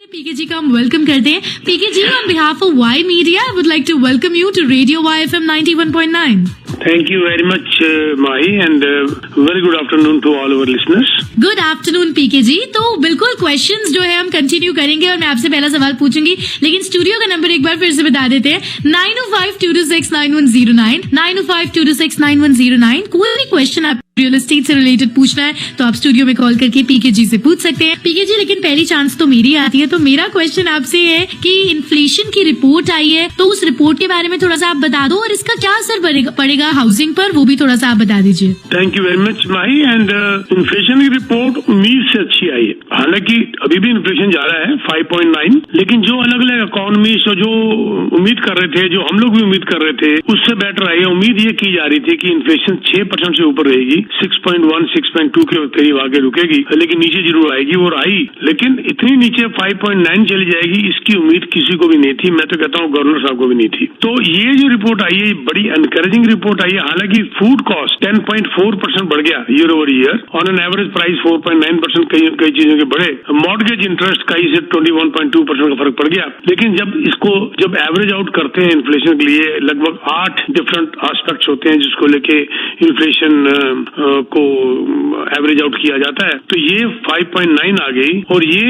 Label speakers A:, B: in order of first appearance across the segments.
A: पीके जी का हम वेलकम करते हैं। PK ji, on behalf of Y media I would like to welcome you to radio Y FM 91.9।
B: Thank you very much, Mahi, and very good afternoon to all our listeners.
A: Good afternoon PK ji. तो बिल्कुल questions जो है हम continue करेंगे और मैं आपसे पहला सवाल पूछूंगी, लेकिन स्टूडियो का नंबर एक बार फिर से बता देते हैं 9052269109 9052269109। कोई भी क्वेश्चन आप रियल एस्टेट से रिलेटेड पूछना है तो आप स्टूडियो में कॉल करके पीके जी से पूछ सकते हैं। पीके जी, लेकिन पहली चांस तो मेरी आती है, तो मेरा क्वेश्चन आपसे है कि इन्फ्लेशन की रिपोर्ट आई है, तो उस रिपोर्ट के बारे में थोड़ा सा आप बता दो और इसका क्या असर पड़ेगा हाउसिंग पर, वो भी थोड़ा सा आप बता दीजिए।
B: Thank you very much Mahi. And inflation की रिपोर्ट उम्मीद से अच्छी आई है। हालांकि अभी भी इन्फ्लेशन जा रहा है 5.9, लेकिन जो अलग अलग इकोनॉमिस्ट जो उम्मीद कर रहे थे, जो हम लोग भी उम्मीद कर रहे थे, उससे बेटर आई है। उम्मीद ये की जा रही थी कि इन्फ्लेशन 6% से ऊपर रहेगी, 6.1 6.2 के करीब आगे रुकेगी, लेकिन नीचे जरूर आएगी। और आई, लेकिन इतनी नीचे 5.9 चली जाएगी, इसकी उम्मीद किसी को भी नहीं थी। मैं तो कहता हूँ गवर्नर साहब को भी नहीं थी। तो ये जो रिपोर्ट आई है बड़ी एनकरेजिंग रिपोर्ट आई है। हालांकि फूड कॉस्ट 10.4% बढ़ गया year over year, on an average price 4.9% कई चीजों के बढ़े। मॉर्गेज इंटरेस्ट का से 21.2% का फर्क पड़ गया। लेकिन जब एवरेज आउट करते हैं इन्फ्लेशन के लिए, लगभग 8 डिफरेंट एस्पेक्ट्स होते हैं जिसको लेके इन्फ्लेशन को एवरेज आउट किया जाता है, तो ये 5.9 आ गई। और ये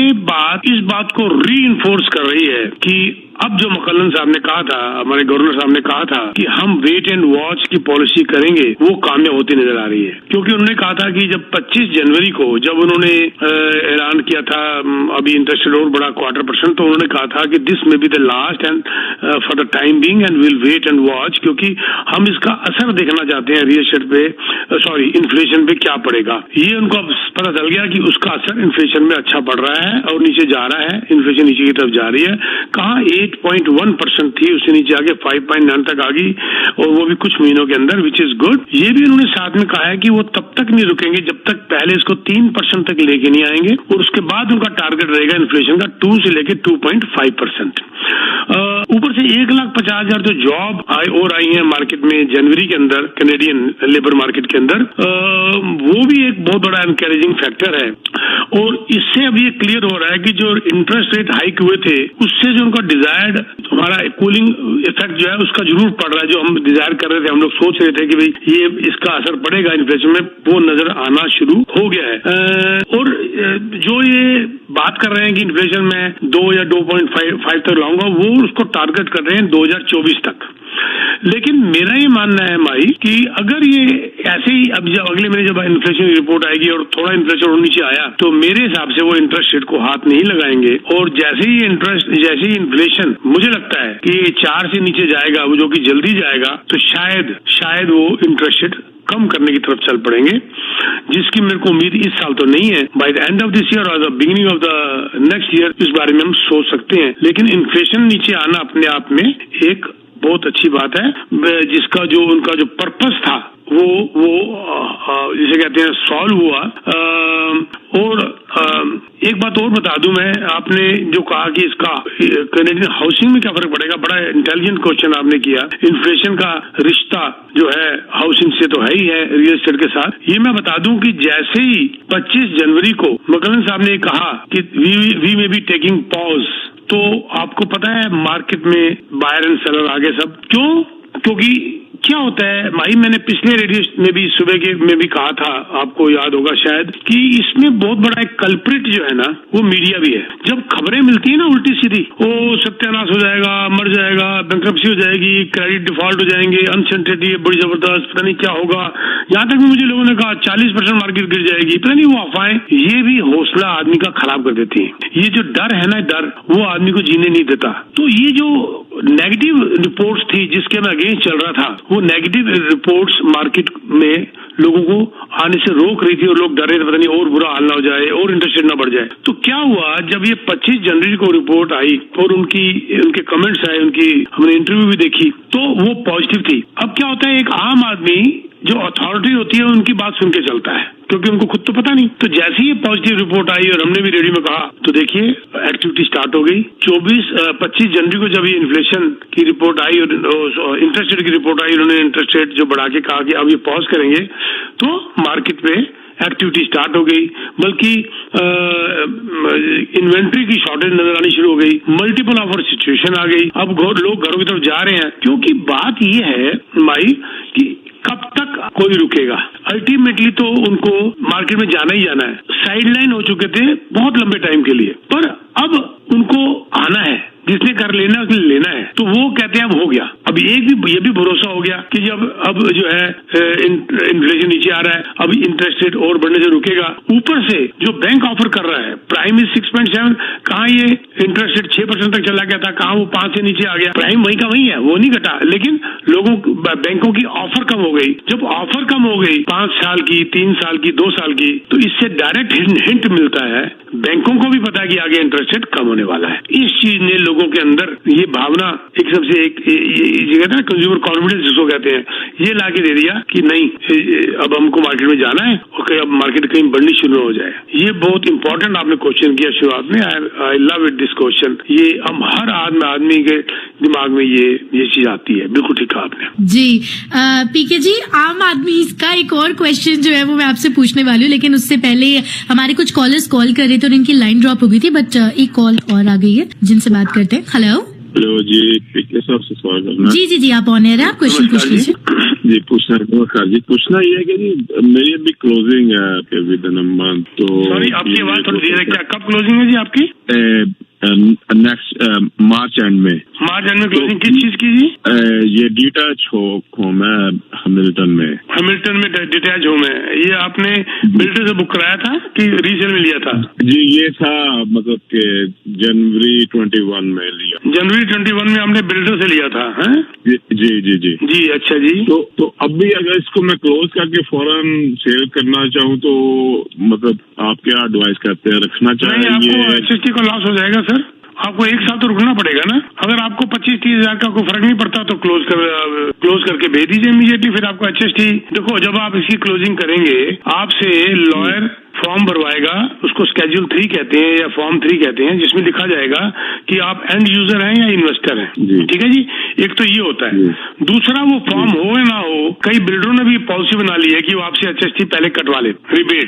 B: इस बात को रीइंफोर्स कर रही है कि अब जो मकलन साहब ने कहा था, हमारे गवर्नर साहब ने कहा था कि हम वेट एंड वॉच की पॉलिसी करेंगे, वो कामयाब होती नजर आ रही है। क्योंकि उन्होंने कहा था कि जब 25 जनवरी को जब उन्होंने ऐलान किया था अभी इंटरेस्ट रेट और बढ़ा 0.25%, तो उन्होंने कहा था कि this may be the last end for the time being and will wait and watch, क्योंकि हम इसका असर देखना चाहते हैं रियल एस्टेट पे, इन्फ्लेशन पे क्या पड़ेगा। ये उनको पता चल गया कि उसका असर इन्फ्लेशन में अच्छा पड़ रहा है और नीचे जा रहा है, इन्फ्लेशन नीचे की तरफ जा रही है। कहाँ 8.1% थी, उससे नीचे आके 5.9 तक आ गई, और वो भी कुछ महीनों के अंदर, विच इज गुड। ये भी उन्होंने साथ में कहा है कि वो तब तक नहीं रुकेंगे जब तक पहले इसको 3% तक लेके नहीं आएंगे, और उसके बाद उनका टारगेट रहेगा इन्फ्लेशन का 2 से लेके 2.5%। ऊपर से 1,50,000 जो जॉब आई है मार्केट में जनवरी के अंदर, कैनेडियन लेबर मार्केट के अंदर, वो भी एक बहुत बड़ा एनकरेजिंग फैक्टर है। और इससे अब ये क्लियर हो रहा है कि जो इंटरेस्ट रेट हाइक हुए थे, उससे जो उनका डिजायर्ड हमारा कूलिंग इफेक्ट जो है उसका जरूर पड़ रहा है। जो हम डिजायर कर रहे थे, हम लोग सोच रहे थे कि भाई ये इसका असर पड़ेगा इन्फ्लेशन में, वो नजर आना शुरू हो गया है। और जो ये बात कर रहे हैं कि इन्फ्लेशन में 2 या 2.5 तक लाऊंगा, वो उसको टारगेट कर रहे हैं 2024 तक। लेकिन मेरा ये मानना है माई कि अगर ये ऐसे ही अब जब अगले महीने जब इन्फ्लेशन रिपोर्ट आएगी और थोड़ा इन्फ्लेशन और नीचे आया, तो मेरे हिसाब से वो इंटरेस्ट रेट को हाथ नहीं लगाएंगे। और जैसे ही इन्फ्लेशन मुझे लगता है कि 4 से नीचे जाएगा, वो जो कि जल्दी जाएगा, तो शायद वो इंटरेस्ट रेट कम करने की तरफ चल पड़ेंगे, जिसकी मेरे को उम्मीद इस साल तो नहीं है। By the end of this year और the beginning of the next year इस बारे में हम सोच सकते हैं। लेकिन इन्फ्लेशन नीचे आना अपने आप में एक बहुत अच्छी बात है, जिसका जो उनका जो पर्पस था वो जिसे कहते हैं सॉल्व हुआ। और एक बात और बता दूं मैं, आपने जो कहा कि इसका कैनेडियन हाउसिंग में क्या फर्क पड़ेगा, बड़ा इंटेलिजेंट क्वेश्चन आपने किया। इन्फ्लेशन का रिश्ता जो है हाउसिंग से तो है ही है, रियल एस्टेट के साथ। ये मैं बता दूं कि जैसे ही 25 जनवरी को मकलन साहब ने कहा कि we may be taking pause, तो आपको पता है मार्केट में बायर एंड सेलर आगे सब क्यों? क्योंकि क्या होता है भाई, मैंने पिछले रेडियो में भी सुबह के में भी कहा था, आपको याद होगा शायद, कि इसमें बहुत बड़ा एक कल्प्रिट जो है ना, वो मीडिया भी है। जब खबरें मिलती है ना उल्टी सीधी, ओ सत्यानाश हो जाएगा, मर जाएगा, बैंक्रप्सी हो जाएगी, क्रेडिट डिफॉल्ट हो जाएंगे, अनसर्टेनिटी है बड़ी जबरदस्त, पता नहीं क्या होगा। यहाँ तक मुझे लोगों ने कहा 40% मार्केट गिर जाएगी, पता नहीं वो अफवाहें, ये भी हौसला आदमी का खराब कर देती है। ये जो डर है ना, डर वो आदमी को जीने नहीं देता। तो ये जो नेगेटिव रिपोर्ट्स थी जिसके मैं अगेंस्ट चल रहा था, वो नेगेटिव रिपोर्ट्स मार्केट में लोगों को आने से रोक रही थी, और लोग डर रहे थे पता नहीं और बुरा हाल ना हो जाए और इंटरेस्ट रेट ना बढ़ जाए। तो क्या हुआ, जब ये 25 जनवरी को रिपोर्ट आई और उनके कमेंट्स आए, हमने इंटरव्यू भी देखी, तो वो पॉजिटिव थी। अब क्या होता है, एक आम आदमी जो अथॉरिटी होती है उनकी बात सुन के चलता है, क्योंकि उनको खुद तो पता नहीं। तो जैसे ही पॉजिटिव रिपोर्ट आई और हमने भी रेडियो में कहा, तो देखिए एक्टिविटी स्टार्ट हो गई। 25 जनवरी को जब ये इन्फ्लेशन की रिपोर्ट आई और इंटरेस्ट रेट की रिपोर्ट आई, उन्होंने इंटरेस्ट रेट जो बढ़ा के कहा कि अब ये पॉज करेंगे, तो मार्केट पे एक्टिविटी स्टार्ट हो गई, बल्कि इन्वेंट्री की शॉर्टेज नजर आनी शुरू हो गई, मल्टीपल ऑफर सिचुएशन आ गई। अब लोग घरों की तरफ जा रहे हैं, क्योंकि बात ये है माई कि कब तक कोई रुकेगा। अल्टीमेटली तो उनको मार्केट में जाना ही जाना है। साइडलाइन हो चुके थे बहुत लंबे टाइम के लिए, पर अब उनको आना है, जिसने कर लेना उसने लेना है। तो वो कहते हैं अब हो गया। अब ये भी भरोसा हो गया कि जब अब जो है इन्फ्लेशन नीचे आ रहा है, अब इंटरेस्ट रेट और बढ़ने से रुकेगा। ऊपर से जो बैंक ऑफर कर रहा है प्राइम इज 6.7, कहाँ ये इंटरेस्ट रेट 6% तक चला गया था, कहाँ वो 5 से नीचे आ गया। प्राइम वही का वही है, वो नहीं घटा, लेकिन लोगों बैंकों की ऑफर कम हो गई। जब ऑफर कम हो गई 5 साल की, 3 साल की, 2 साल की, तो इससे डायरेक्ट हिंट मिलता है, बैंकों को भी पता है कि आगे इंटरेस्ट रेट कम होने वाला है। इस चीज ने लोगों के अंदर ये भावना एक सबसे एक कहते हैं कंज्यूमर कॉन्फिडेंस जिसको कहते हैं, ये ला के दे दिया कि नहीं अब हमको मार्केट में जाना है और कहीं अब मार्केट कहीं बढ़नी शुरू हो जाए। ये बहुत इंपॉर्टेंट आपने क्वेश्चन किया शुरुआत में। I love it this question. ये हम हर आदमी के दिमाग में ये चीज आती है। बिल्कुल ठीक कहा आपने
A: जी। पीके जी, आम आदमी का एक और क्वेश्चन जो है वो मैं आपसे पूछने वाली हूँ, लेकिन उससे पहले हमारे कुछ कॉलर्स कॉल कर रहे थे और इनकी लाइन ड्रॉप हो गई थी, बट एक कॉल और आ गई है जिनसे बात करते हैं। हेलो
C: जी, पीके साहब से सवाल करना।
A: जी, आप ऑन एयर है, आप क्वेश्चन पूछ लीजिए।
C: जी, पूछना ये है कि जी मेरी अभी क्लोजिंग है विद इन अ मंथ। तो
B: सॉरी, आपकी आवाज थोड़ी देर है। क्या कब क्लोजिंग है जी आपकी?
C: नेक्स्ट मार्च एंड में।
B: मार्च एंड में क्लोजिंग किस चीज की जी?
C: ये डिटैच होम है हिमिल्टन में
B: डिटैच होम है। ये आपने बिल्डर से बुक कराया था कि रीसेल में लिया था?
C: जी, ये था मतलब कि जनवरी 21 में लिया।
B: जनवरी 21 में हमने बिल्डर से लिया था, है?
C: जी।
B: अच्छा जी।
C: तो अभी अगर इसको मैं क्लोज करके फौरन सेल करना चाहूँ तो मतलब आप क्या एडवाइस करते हैं, रखना चाहिए?
B: आपको HST का लॉस हो जाएगा सर। आपको एक साल तो रुकना पड़ेगा ना। अगर आपको 25-30 हजार का कोई फर्क नहीं पड़ता तो क्लोज करके भेज दीजिए इमीडिएटली। फिर आपको HST, देखो जब आप इसकी क्लोजिंग करेंगे आपसे लॉयर फॉर्म भरवाएगा, उसको स्केड्यूल 3 कहते हैं या फॉर्म 3 कहते हैं, जिसमें लिखा जाएगा कि आप एंड यूजर हैं या इन्वेस्टर हैं। ठीक है जी, एक तो ये होता है। दूसरा, वो फॉर्म हो या ना हो, कई बिल्डरों ने भी पॉलिसी बना ली है कि वो आपसे HST पहले कटवा ले, रिबेट।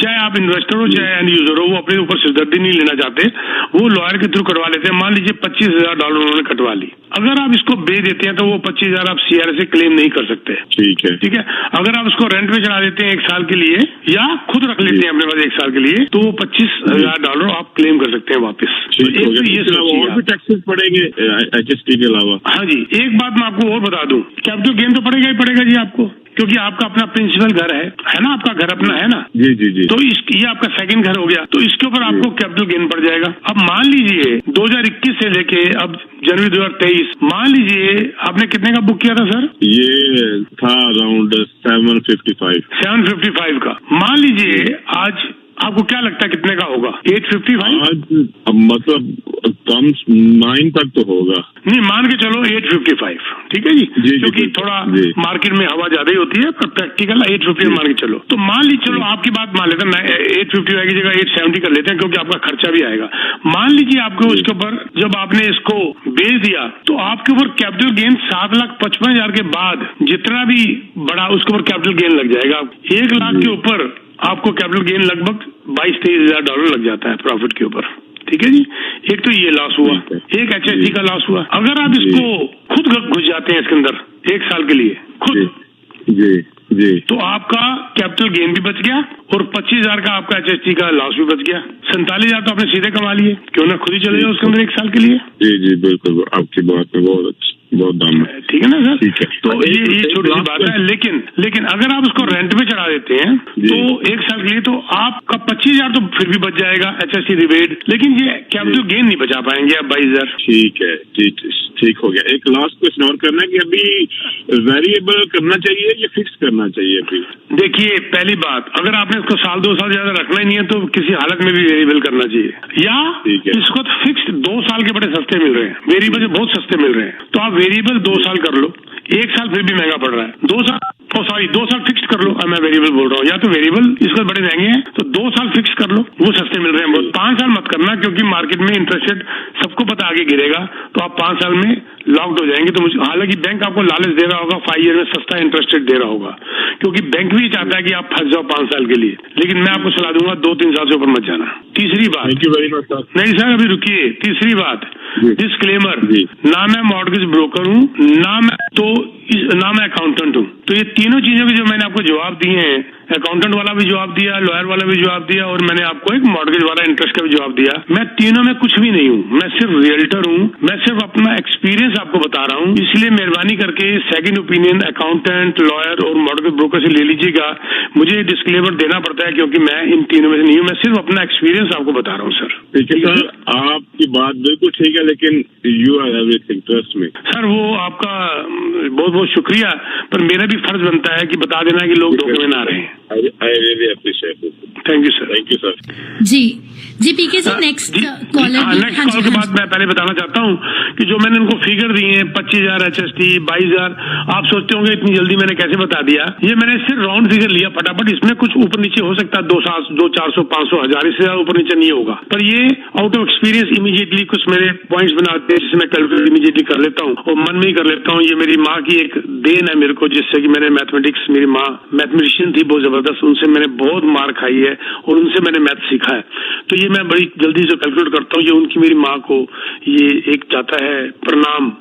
B: चाहे आप इन्वेस्टर हो चाहे एंड यूजर हो, वो अपने ऊपर सिरदर्दी नहीं लेना चाहते, वो लॉयर के थ्रू कटवा लेते हैं। मान लीजिए $25,000 उन्होंने कटवा ली, अगर आप इसको बेच देते हैं तो वो 25,000 आप CRA से क्लेम नहीं कर सकते। ठीक है। अगर आप उसको रेंट पे चढ़ा देते हैं 1 साल के लिए या खुद रख लेते हैं अपने पास 1 साल के लिए, तो वो $25,000 आप क्लेम कर सकते हैं वापस। तो ये
C: और भी टैक्सेस पड़ेंगे HST के अलावा?
B: हाँ जी, एक बात मैं आपको और बता दूं, कैपिटल गेन तो पड़ेगा ही पड़ेगा जी आपको, क्योंकि आपका अपना प्रिंसिपल घर है ना, आपका घर अपना है ना।
C: जी।
B: तो ये आपका सेकंड घर हो गया, तो इसके ऊपर आपको कैपिटल गेन पड़ जाएगा। अब मान लीजिए 2021 से लेके अब जनवरी 2023, मान लीजिए आपने कितने का बुक किया था सर?
C: ये था अराउंड
B: 755 का। मान लीजिए आज आपको क्या लगता है कितने का होगा? 855?
C: आज मतलब कम 9 तक तो होगा।
B: नहीं, मान के चलो 855, ठीक है जी, क्योंकि थोड़ा मार्केट में हवा ज्यादा ही होती है, पर प्रैक्टिकल 850 मान के चलो। तो मान लीजिए, चलो आपकी बात मान लेते हैं, 855 की जगह 870 कर लेते हैं, क्योंकि आपका खर्चा भी आएगा। मान लीजिए आपको उसके ऊपर जब आपने इसको बेच दिया तो आपके ऊपर कैपिटल गेन 7,55,000 के बाद जितना भी बड़ा उसके ऊपर कैपिटल गेन लग जाएगा। 1 लाख के ऊपर आपको कैपिटल गेन लगभग $22,000-23,000 लग जाता है प्रॉफिट के ऊपर। ठीक है जी, एक तो ये लॉस हुआ, एक HST का लॉस हुआ। अगर आप इसको खुद घुस जाते हैं इसके अंदर 1 साल के लिए खुद,
C: जी,
B: तो आपका कैपिटल गेन भी बच गया और 25,000 का आपका HST का लॉस भी बच गया। 47,000 तो आपने सीधे कमा लिए, क्यों ना खुद ही चले जाओ उसके अंदर 1 साल के लिए।
C: जी, बिल्कुल, आपकी बात में बहुत दाम है।
B: ठीक है ना सर? ठीक है। तो ये छोटी सी बात है, लेकिन अगर आप उसको रेंट पे चढ़ा देते हैं तो 1 साल के लिए तो आपका 25,000 तो फिर भी बच जाएगा HST रिबेट, लेकिन ये कैपिटल गेन नहीं बचा पाएंगे आप 22,000।
C: ठीक हो गया। एक लास्ट क्वेश्चन और करना है कि अभी वेरिएबल करना चाहिए या फिक्स करना चाहिए? अभी
B: देखिए, पहली बात, अगर आपने इसको 1-2 साल ज्यादा रखना ही नहीं है तो किसी हालत में भी वेरिएबल करना चाहिए, या इसको फिक्स 2 साल के बड़े सस्ते मिल रहे हैं, वेरिएबल बहुत सस्ते मिल रहे हैं, तो आप वेरिएबल 2 साल कर लो। 1 साल फिर भी महंगा पड़ रहा है, 2 साल सॉरी 2 साल फिक्स कर लो, मैं वेरिएबल बोल रहा हूँ, या तो वेरिएबल इसका बड़े महंगे हैं तो 2 साल फिक्स कर लो, वो सस्ते मिल रहे हैं बहुत। 5 साल मत करना, क्योंकि मार्केट में इंटरेस्ट रेट सबको पता आगे गिरेगा, तो आप 5 साल में लॉक्ड हो जाएंगे। तो हालांकि बैंक आपको लालच दे रहा होगा, 5 ईयर में सस्ता इंटरेस्ट रेट दे रहा होगा, क्योंकि बैंक भी चाहता है कि आप फंस जाओ 5 साल के लिए, लेकिन मैं आपको सलाह दूंगा 2-3 साल से ऊपर मत जाना। तीसरी बात,
C: thank you very much sir.
B: नहीं सर अभी रुकिए, तीसरी बात, डिस्क्लेमर, ना मैं मॉर्गेज ब्रोकर हूँ, ना मैं अकाउंटेंट हूँ। तो ये तीनों चीजों के जो मैंने आपको जवाब दिए हैं, अकाउंटेंट वाला भी जवाब दिया, लॉयर वाला भी जवाब दिया, और मैंने आपको एक मॉर्गेज वाला इंटरेस्ट का भी जवाब दिया। मैं तीनों में कुछ भी नहीं हूँ, मैं सिर्फ रियल्टर हूँ, मैं सिर्फ अपना एक्सपीरियंस आपको बता रहा हूँ। इसलिए मेहरबानी करके सेकंड ओपिनियन अकाउंटेंट, लॉयर और मॉर्गेज ब्रोकर से ले लीजिएगा। मुझे डिस्क्लेमर देना पड़ता है क्योंकि मैं इन तीनों में से नहीं हूँ, मैं सिर्फ अपना एक्सपीरियंस आपको बता रहा हूँ सर।
C: ठीक है सर, आपकी बात बिल्कुल ठीक है, लेकिन you are everything, trust me.
B: Sir वो आपका बहुत बहुत शुक्रिया, पर मेरा भी फर्ज बनता है कि बता देना कि लोग धोखे में ना रहे।
C: I really appreciate it.
B: Thank you sir.
C: Thank you sir.
A: जी PK ji, next caller.
B: Next call के बाद मैं पहले बताना चाहता हूँ कि जो मैंने इनको फिगर दिए हैं 25,000 HST, 22,000, आप सोचते होंगे इतनी जल्दी मैंने कैसे बता दिया। ये मैंने सिर्फ राउंड फिगर लिया फटाफट, इसमें कुछ ऊपर नीचे हो सकता है, 200, 400, 500, 1000, इससे ज्यादा ऊपर नीचे नहीं होगा। पर ये आउट ऑफ एक्सपीरियंस इमीडिएटली कुछ मेरे पॉइंट्स बनाते हैं, जिसे मैं कैलकुलेट इमीडिएटली कर लेता हूँ और मन में ही कर लेता हूँ। ये मेरी माँ की एक देन है मेरे को, जिससे कि मैंने मैथमेटिक्स, मेरी माँ मैथमेटिशियन थी बहुत जबरदस्त, उनसे मैंने बहुत मार खाई है और उनसे मैंने मैथ सीखा है। तो ये मैं बड़ी जल्दी से कैलकुलेट करता हूँ। ये उनकी, मेरी माँ को ये एक जाता है प्रणाम,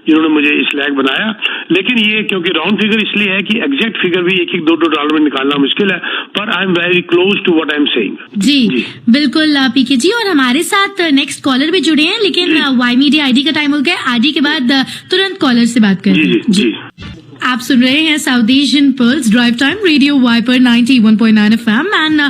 B: जिन्होंने मुझे इस लायक बनाया। लेकिन ये क्योंकि राउंड फिगर इसलिए है कि एग्जैक्ट फिगर भी 1-1, 2-2 डॉलर में निकालना मुश्किल है, पर I am very close to what I am saying.
A: जी बिल्कुल पीके जी, और हमारे साथ नेक्स्ट कॉलर भी जुड़े हैं, लेकिन वाई मीडिया आईडी का टाइम हो गया। आईडी के बाद तुरंत कॉलर से बात करें।
B: जी।
A: आप सुन रहे हैं South Asian pearls drive time, radio viper 91.9 FM and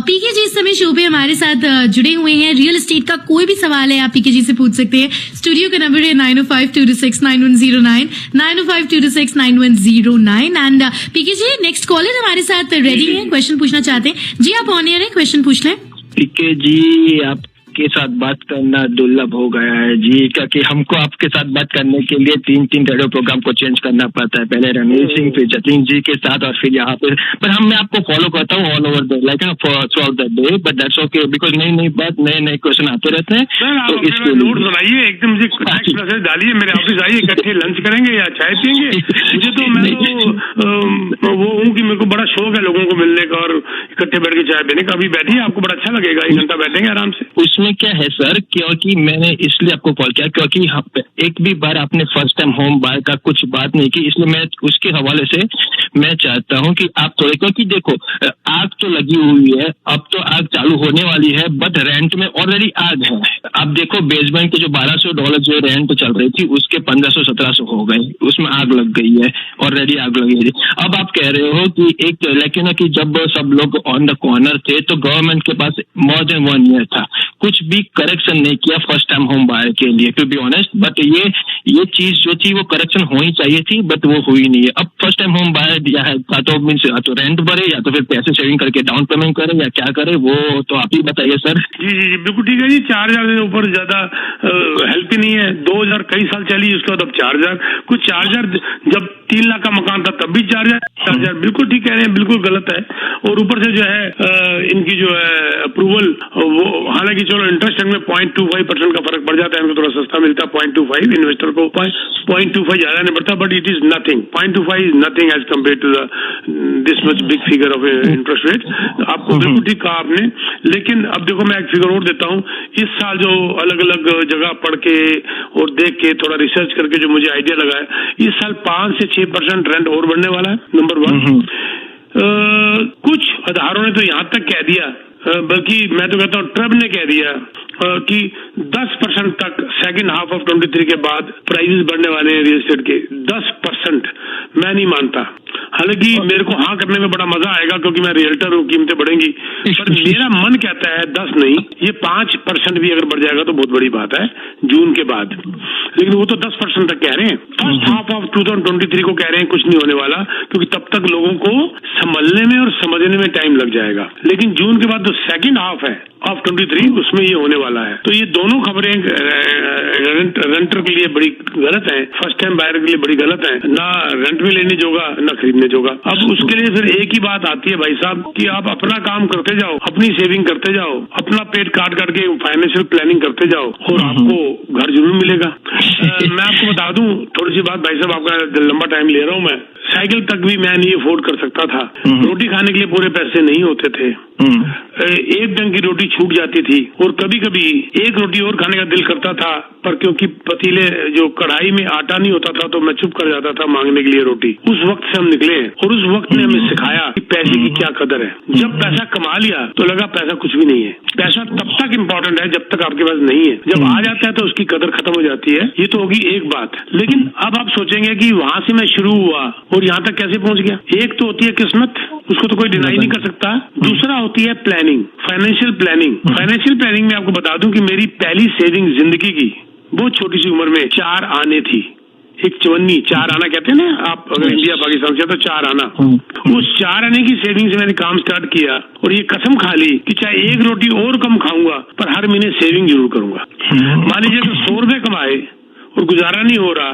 A: PK ji इस समय शो पे हमारे साथ जुड़े हुए हैं। रियल एस्टेट का कोई भी सवाल है आप पीके जी से पूछ सकते हैं। स्टूडियो का नंबर है 905-226-9109, 905-226-9109 and PK ji next caller हमारे साथ रेडी है, क्वेश्चन पूछना चाहते हैं। जी आप ऑन एयर है, क्वेश्चन पूछ लें।
D: पीके जी आपके साथ बात करना दुर्लभ हो गया है जी, क्योंकि हमको आपके साथ बात करने के लिए 3 रेडियो प्रोग्राम को चेंज करना पड़ता है, पहले रणवीर सिंह, फिर जतिन जी के साथ और फिर यहाँ पे। पर मैं आपको फॉलो करता हूँ all over the like through out the day, but that's okay because नई बात, नए क्वेश्चन आते रहते हैं।
B: तो इसके नोट बनाइए, एकदम मुझे टेक्स्ट मैसेज डालिए, मेरे ऑफिस आइए, इकट्ठे लंच करेंगे या चाय पियेंगे। मुझे तो मैं तो वो हूँ कि मेरे को बड़ा शौक है लोगों को मिलने का और इकट्ठे बैठ के चाय पीने का। अभी बैठिए, आपको बड़ा अच्छा लगेगा, 1 घंटा बैठेंगे आराम से।
D: उसमें क्या है सर, क्योंकि मैंने इसलिए आपको कॉल किया क्योंकि एक भी बार आपने फर्स्ट टाइम होम बाय का कुछ बात नहीं की, इसलिए मैं उसके हवाले से मैं चाहता हूं कि आप थोड़े, क्योंकि देखो आग तो लगी हुई है, अब तो आग चालू होने वाली है, बट रेंट में ऑलरेडी आग है। अब देखो बेसमेंट के जो $1,200 जो रेंट चल रही थी उसके 1,500-1,700 हो गए, उसमें आग लग गई है, ऑलरेडी आग लगी है। अब आप कह रहे हो कि एक लेकिन कि जब सब लोग ऑन द कॉर्नर थे तो गवर्नमेंट के पास मोर देन 1 ईयर था, कुछ भी करेक्शन नहीं किया फर्स्ट टाइम होम बायर के लिए, टू बी ऑनेस्ट। बट ये चीज जो थी वो करेक्शन होनी चाहिए थी, बट वो हुई नहीं है। अब फर्स्ट टाइम होम बायर या तो मीन्स या तो रेंट भरे या तो फिर पैसे सेविंग करके डाउन पेमेंट करे या क्या करे, वो तो आप ही बताइए सर।
B: जी बिल्कुल ठीक है जी। 4,000 से ऊपर ज्यादा हेल्प ही नहीं है। 2,000 कई साल चली, उसके बाद अब 4,000, कुछ 4,000 जब 3 लाख का मकान था तब भी 4,000 बिल्कुल ठीक कह रहे हैं, बिल्कुल गलत है। और ऊपर से जो है इनकी जो है अप्रूवल, वो हालांकि चलो इंटरेस्ट रेट में 0.25% का फर्क पड़ जाता है, इनको थोड़ा सस्ता मिलता है 0.25, इन्वेस्टर को 0.25 ज्यादा नहीं पड़ता, but it is nothing. 0.25 is nothing as compare to this much big figure of interest rate. आपको बिल्कुल ठीक कहा आपने। लेकिन अब देखो मैं एक फिगर और देता हूँ। इस साल जो अलग अलग जगह पढ़ के और देख के थोड़ा रिसर्च करके जो मुझे आइडिया लगा है, इस साल 5 से 6% रेंट और बढ़ने वाला है, नंबर 1। कुछ आधारों ने तो यहां तक कह दिया, बल्कि मैं तो कहता हूँ ट्रब ने कह दिया कि 10% तक सेकंड हाफ ऑफ 23 के बाद प्राइसेस बढ़ने वाले हैं रियल एस्टेट के। 10% मैं नहीं मानता। हालांकि मेरे को हाँ करने में बड़ा मजा आएगा क्योंकि मैं रियल्टर हूँ, कीमतें बढ़ेंगी, पर मेरा मन कहता है 10 नहीं, ये 5% भी अगर बढ़ जाएगा तो बहुत बड़ी बात है जून के बाद। लेकिन वो तो 10% तक कह रहे हैं। फर्स्ट हाफ ऑफ 2023 को कह रहे हैं कुछ नहीं होने वाला, क्योंकि तब तक लोगों को संभलने में और समझने में टाइम लग जाएगा। लेकिन जून के बाद जो सेकंड हाफ है ऑफ 23 उसमें ये होने वाला है। तो ये दोनों खबरें रेंटर के लिए बड़ी गलत है, फर्स्ट टाइम बायर के लिए बड़ी गलत है, ना रेंट में लेने जोगा ना खरीदने जोगा। अब उसके लिए फिर एक ही बात आती है भाई साहब कि आप अपना काम करते जाओ, अपनी सेविंग करते जाओ, अपना पेट काट के फाइनेंशियल प्लानिंग करते जाओ और आपको घर जरूर मिलेगा। मैं आपको बता दूं थोड़ी सी बात भाई साहब, आपका लंबा टाइम ले रहा हूं मैं। साइकिल तक भी मैं नहीं अफोर्ड कर सकता था, रोटी खाने के लिए पूरे पैसे नहीं होते थे, एक डंग की रोटी छूट जाती थी और कभी कभी एक रोटी और खाने का दिल करता था, पर क्योंकि पतीले जो कढ़ाई में आटा नहीं होता था तो मैं चुप कर जाता था मांगने के लिए रोटी। उस वक्त से हम निकले और उस वक्त ने हमें सिखाया कि पैसे की क्या कदर है। जब पैसा कमा लिया तो लगा पैसा कुछ भी नहीं है। पैसा तब तक इम्पोर्टेंट है जब तक आपके पास नहीं है, जब आ जाता है तो उसकी कदर खत्म हो जाती है। ये तो होगी एक बात। लेकिन अब आप सोचेंगे कि वहां से मैं शुरू हुआ और यहाँ तक कैसे पहुंच गया। एक तो होती है किस्मत, उसको तो कोई डिनाई नहीं कर सकता। दूसरा होती है planning, financial planning. Financial planning में आपको बता दूं कि मेरी पहली सेविंग जिंदगी की बहुत छोटी सी उम्र में 4 आने थी। एक चवन्नी 4 आना कहते हैं ना, आप अगर इंडिया पाकिस्तान से तो 4 आना, उस 4 आने की सेविंग से मैंने काम स्टार्ट किया और ये कसम खा ली कि चाहे एक रोटी और कम खाऊंगा पर हर महीने सेविंग जरूर करूंगा। मान लीजिए अगर 100 रुपए कमाए और गुजारा नहीं हो रहा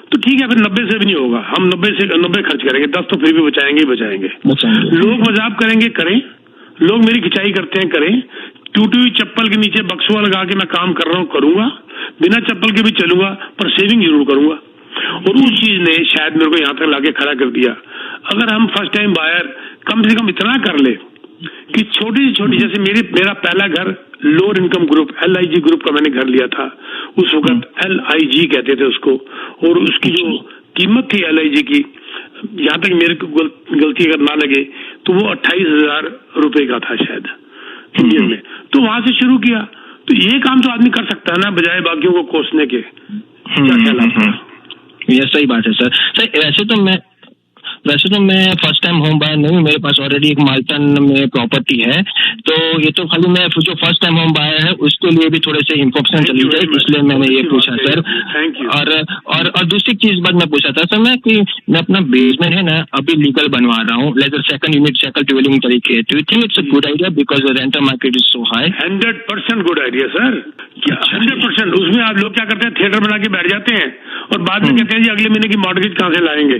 B: तो ठीक है, फिर 90 से भी नहीं होगा, हम 90 खर्च करेंगे, 10 तो फिर भी बचाएंगे ही बचाएंगे। लोग मजाक करेंगे, करें, लोग मेरी खिंचाई करते हैं, करें, टूटी हुई चप्पल के नीचे बक्सुआ लगा के मैं काम कर रहा हूँ, करूंगा, बिना चप्पल के भी चलूंगा पर सेविंग जरूर करूंगा। और उस चीज ने शायद मेरे को यहाँ तक लाके खड़ा कर दिया। अगर हम फर्स्ट टाइम बायर कम से कम इतना कर ले कि छोटी से छोटी, जैसे मेरा पहला घर lower income group LIG group का मैंने घर लिया था, उस वक्त LIG कहते थे उसको, और उसकी जो कीमत थी LIG की, यहाँ तक मेरे को गलती अगर ना लगे तो वो 28,000 रुपए का था शायद इंडियन में। तो वहां से शुरू किया। तो ये काम तो आदमी कर सकता है ना, बजाय बाकियों को कोसने के। क्या ख्याल आपका?
D: ये सही बात है सर। वैसे तो मैं फर्स्ट टाइम होम बायर नहीं हूँ, मेरे पास ऑलरेडी एक माल्टन में प्रॉपर्टी है। तो ये तो खाली मैं जो फर्स्ट टाइम होम बायर है उसके लिए भी थोड़े से इन्फॉर्मेशन चली जाए, इसलिए मैंने ये पूछा सर। और दूसरी चीज बात मैं पूछा था सर मैं कि मैं अपना बेसमेंट है ना अभी लीगल बनवा रहा हूँ, like second unit second dwelling तरीके। Do you think it's a good idea because rental market is so high?
B: 100% good idea sir, 100%। उसमें आप लोग क्या करते हैं, थिएटर बना के बैठ जाते हैं और बाद में कहते हैं जी अगले महीने की मॉर्गेज कहाँ से लाएंगे।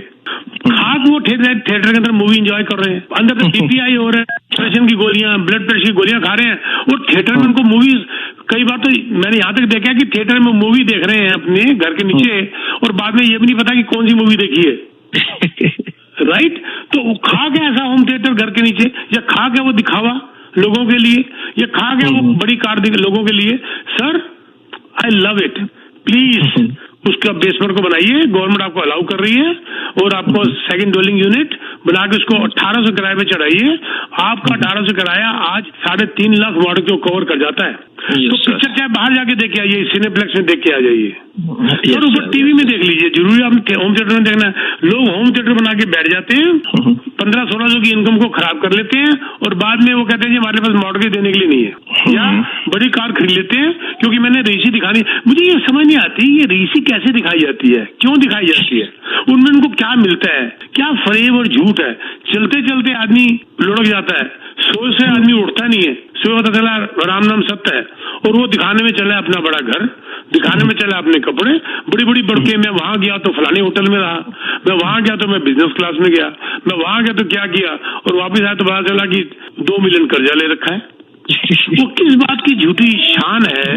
B: खाक वो थिएटर के अंदर मूवी एंजॉय कर रहे हैं, अंदर तो BPI हो रहा है, प्रेशर की गोलियां, ब्लड प्रेशर की गोलियां खा रहे हैं और थिएटर में उनको मूवीज, कई बार तो मैंने यहाँ तक देखा कि थिएटर में मूवी देख रहे हैं अपने घर के नीचे और बाद में ये भी नहीं पता कि कौन सी मूवी देखी है। राइट? तो खाक है ऐसा होम थिएटर घर के नीचे, या खाक है वो दिखावा लोगों के लिए, या खाक है वो बड़ी कार लोगों के लिए। Sir I love it, please उसका बेसमेंट को बनाइए, गवर्नमेंट आपको अलाउ कर रही है और आपको सेकंड डोलिंग यूनिट बना के उसको 1800 किराए पे चढ़ाइए। आपका 1800 किराया आज 3.5 लाख वार्ड को कवर कर जाता है। तो पिक्चर चाहे बाहर जाके देख के आइए, सिनेप्लेक्स में देख के आ जाइए और ऊपर टीवी में देख लीजिए, जरूरी आप होम थिएटर में देखना है। लोग होम थिएटर बना के बैठ जाते हैं, 1500-1600 की इनकम को खराब कर लेते हैं और बाद में वो कहते हैं जी हमारे पास मॉर्गेज देने के लिए नहीं है, या बड़ी कार खरीद लेते हैं क्योंकि मैंने रेसी दिखानी। मुझे ये समझ नहीं आती ये रेसी कैसे दिखाई जाती है, क्यों दिखाई जाती है, उनमें उनको क्या मिलता है, क्या फरेब और झूठ है। चलते चलते आदमी लुढ़क जाता है, सोच से आदमी उठता नहीं है, सुबह पता चला राम नाम सत्य है और वो दिखाने में चला अपना बड़ा घर, दिखाने में चला अपने कपड़े, बड़ी बड़ी बढ़के मैं वहां गया तो फलाने होटल में रहा, मैं वहां गया तो मैं बिजनेस क्लास में गया, मैं वहां गया तो क्या किया और वापस आया तो पता चला कि 2 मिलियन कर्जा ले रखा है। वो किस बात की झूठी शान है,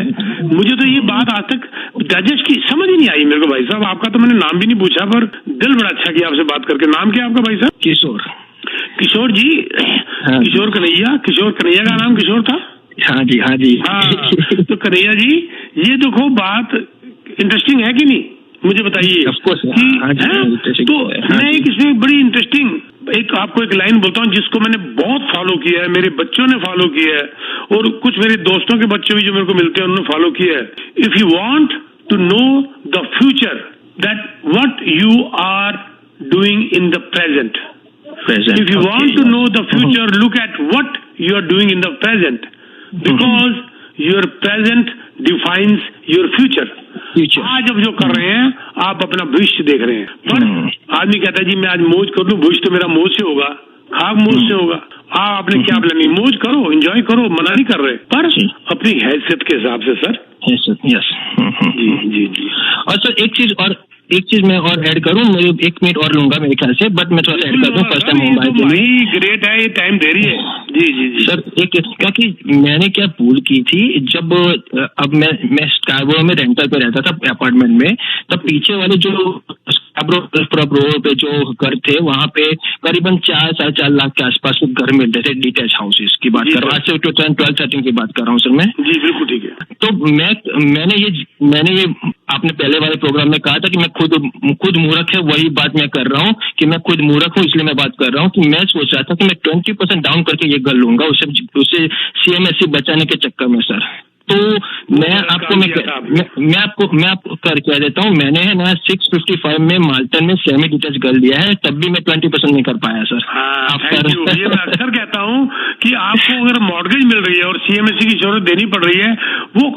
B: मुझे तो ये बात आज तक डाइजेस्ट की समझ ही नहीं आई मेरे को। भाई साहब आपका तो मैंने नाम भी नहीं पूछा पर दिल बड़ा अच्छा किया आपसे बात करके। नाम क्या आपका भाई साहब? किशोर जी, किशोर कन्हैया का नाम किशोर था?
D: हाँ जी
B: हाँ। तो कन्हैया जी ये देखो बात इंटरेस्टिंग है कि नहीं, मुझे बताइए। तो मैं एक इसमें बड़ी इंटरेस्टिंग आपको एक लाइन बोलता हूँ जिसको मैंने बहुत फॉलो किया है, मेरे बच्चों ने फॉलो किया है और कुछ मेरे दोस्तों के बच्चे भी जो मेरे को मिलते हैं उन्होंने फॉलो किया है। If you want to know the future, that what you are doing in the present. If you want to know the future, look at what you are doing in the present, because your present defines your future. आज अब जो कर रहे हैं आप अपना भविष्य देख रहे हैं। पर आदमी कहता है जी मैं आज मौज कर लूं, भविष्य तो मेरा मौज से होगा, खाक मौज से होगा। आपने क्या प्लानिंग, मौज करो, एंजॉय करो, मना नहीं कर रहे, पर अपनी हैसियत के हिसाब से सर।
D: यस।
B: जी जी जी।
D: और सर एक चीज मैं और ऐड करूं, मेरे 1 मिनट और लूंगा मेरे ख्याल से, बट मैं थोड़ा ऐड कर दूं फर्स्ट टाइम मोबाइल के लिए।
B: ग्रेट है, ये टाइम दे रही है। जी जी जी
D: सर, क्योंकि मैंने क्या भूल की थी, जब अब मैं स्काईब्रो में रेंटल पे रहता था अपार्टमेंट में, तब पीछे वाले जो स्काईब्रो रोड पे जो घर थे वहां पे करीबन 4-4.5 लाख के आसपास घर मिलते थे, डिटैच हाउसेस की बात कर रहा हूँ, आज से 2012-13 की बात कर रहा हूँ सर मैं।
B: जी बिल्कुल ठीक है।
D: तो मैंने ये आपने पहले वाले प्रोग्राम में कहा था कि मैं खुद मूर्ख है, वही बात मैं कर रहा हूँ कि मैं खुद मूर्ख हूँ, इसलिए मैं बात कर रहा हूँ कि मैं सोच रहा था कि मैं 20% डाउन करके ये घर लूंगा उसे CMSE बचाने के चक्कर में सर। तो मैं आपको कर क्या देता हूँ, मैंने है ना 655 में माल्टन में सेमी डिटैच कर लिया है, तब भी मैं 20% नहीं कर पाया सर।
B: ये मैं अक्सर कहता हूँ कि आपको अगर मॉर्गेज मिल रही है और CMSE की इंश्योरेंस देनी पड़ रही है, वो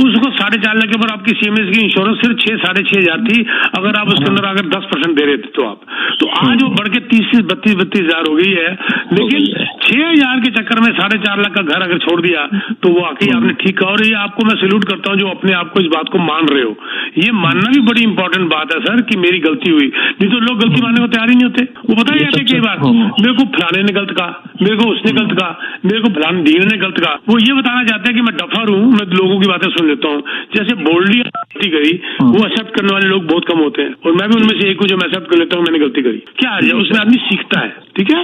B: उसको 4.5 लाख के ऊपर आपकी CMSE की इंश्योरेंस सिर्फ 6-6.5 हजार थी, अगर आप उसके अंदर अगर 10% दे रहे थे तो आप, तो आज वो बढ़ के 30-32 हजार हो गई है। लेकिन 6,000 के चक्कर में 4.5 लाख का घर अगर छोड़ दिया तो वो वाकई आपने ठीक कहा। और ये आपको मैं सैल्यूट करता हूँ जो अपने आप को इस बात को मान रहे हो। ये मानना भी बड़ी इंपॉर्टेंट बात है सर कि मेरी गलती हुई, नहीं तो लोग गलती मानने को तैयार ही नहीं होते। वो बता जाते कई बार, मेरे को फलाने ने गलत कहा, मेरे को उसने गलत कहा, मेरे को फलाने दीन ने गलत कहा। वो ये बताना चाहते हैं कि मैं डफर हूँ, मैं लोगों की बातें सुन लेता हूँ। जैसे बोल्डली गलती करी, वो एक्सेप्ट करने वाले लोग बहुत कम होते हैं, और मैं भी उनमें से एक हूँ जो मैं एक्सेप्ट कर लेता हूँ मैंने गलती करी। क्या उसमें आदमी सीखता है, ठीक है।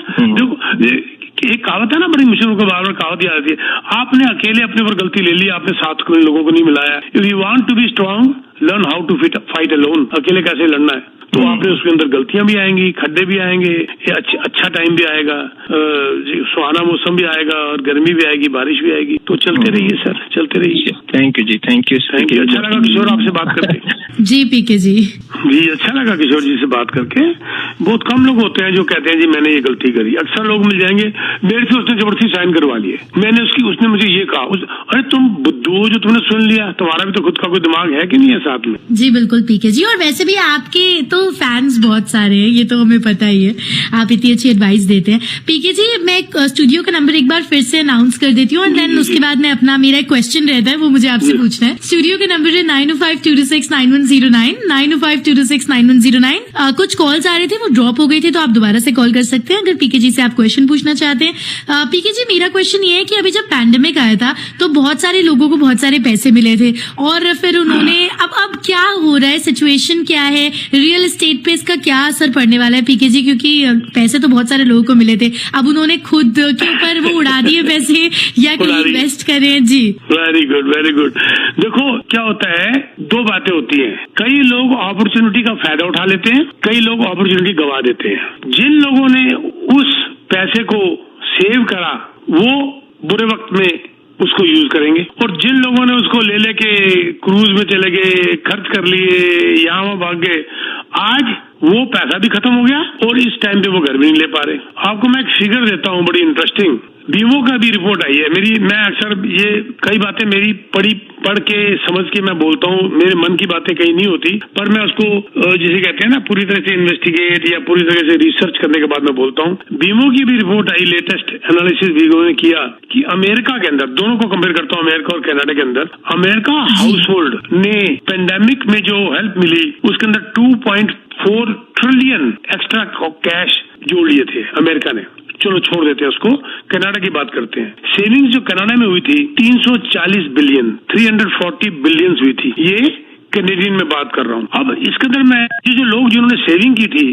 B: एक कहावत है ना, बड़ी मुश्किल को बार बार कहावत याद आती है, आपने अकेले अपने पर गलती ले ली, आपने साथ के लोगों को नहीं मिलाया। If you want to be strong, learn how to fight alone. अकेले कैसे लड़ना है, तो आपने उसके अंदर गलतियां भी आएंगी, खड्डे भी आएंगे, अच्छा टाइम भी आएगा, सुहाना मौसम भी आएगा, और गर्मी भी आएगी, बारिश भी आएगी। तो चलते रहिए सर, चलते रहिए।
D: Thank you ji, thank you.
B: अच्छा लगा किशोर आपसे बात करके।
A: जी पीके जी
B: अच्छा लगा किशोर जी से बात करके। बहुत कम लोग होते हैं जो कहते हैं जी मैंने ये गलती करी। अक्सर लोग मिल जाएंगे, मेरे से उसने जबरदस्ती साइन करवा लिए, उसने मुझे ये कहा, अरे तुम बुद्धू जो तुमने सुन लिया, तुम्हारा भी तो खुद का कोई दिमाग है कि नहीं है साथ में।
A: जी बिल्कुल पीके जी, और वैसे भी आपके तो फैंस बहुत सारे हैं, ये तो हमें पता ही है, आप इतनी अच्छी एडवाइस देते हैं। पीके जी, मैं स्टूडियो का नंबर एक बार फिर से अनाउंस कर देती हूँ, और देन उसके बाद मैं अपना मेरा एक क्वेश्चन रहता है वो मुझे आपसे पूछना है। स्टूडियो का नंबर है 905-226-9109, 905-226-9109। कुछ कॉल्स आ रहे थे, वो ड्रॉप हो गई थी, तो आप दोबारा से कॉल कर सकते हैं अगर पीके जी से आप क्वेश्चन पूछना चाहते हैं। पीके जी, मेरा क्वेश्चन ये है कि अभी जब पैंडेमिक आया था तो बहुत सारे लोगों को बहुत सारे पैसे मिले थे, और फिर उन्होंने अब क्या हो रहा है, सिचुएशन क्या है, रियल एस्टेट पे इसका क्या असर पड़ने वाला है पीके जी, क्योंकि पैसे तो बहुत सारे लोगों को मिले थे, अब उन्होंने खुद के ऊपर वो उड़ा दिए पैसे या कहीं इन्वेस्ट करें। जी
B: वेरी गुड, वेरी गुड। देखो क्या होता है, दो बातें होती हैं, कई लोग अपॉर्चुनिटी का फायदा उठा लेते हैं, कई लोग अपॉर्चुनिटी गवा देते हैं। जिन लोगों ने उस पैसे को सेव करा वो बुरे वक्त में उसको यूज करेंगे, और जिन लोगों ने उसको ले लेके क्रूज में चले गए, खर्च कर लिए, यहाँ वहां भाग गए, आज वो पैसा भी खत्म हो गया और इस टाइम पे वो घर भी नहीं ले पा रहे। आपको मैं एक फिगर देता हूँ बड़ी इंटरेस्टिंग, बीमो का भी रिपोर्ट आई है मेरी, मैं अक्सर ये कई बातें मेरी पढ़ के समझ के मैं बोलता हूँ, मेरे मन की बातें कहीं नहीं होती, पर मैं उसको जिसे कहते हैं ना पूरी तरह से इन्वेस्टिगेट या पूरी तरह से रिसर्च करने के बाद मैं बोलता हूँ। बीमो की भी रिपोर्ट आई, लेटेस्ट एनालिसिस बीमो ने किया कि अमेरिका के अंदर, दोनों को कंपेयर करता हूँ अमेरिका और कनाडा के अंदर, अमेरिका हाउस होल्ड ने पेंडेमिक में जो हेल्प मिली उसके अंदर 2.4 ट्रिलियन एक्स्ट्रा कैश जोड़ लिए थे अमेरिका ने। चलो छोड़ देते हैं उसको, कनाडा की बात करते हैं। सेविंग्स जो कनाडा में हुई थी 340 बिलियन, 340 बिलियन हुई थी, ये कैनेडियन में बात कर रहा हूँ। अब इसके अंदर मैं ये जो लोग जिन्होंने सेविंग की थी,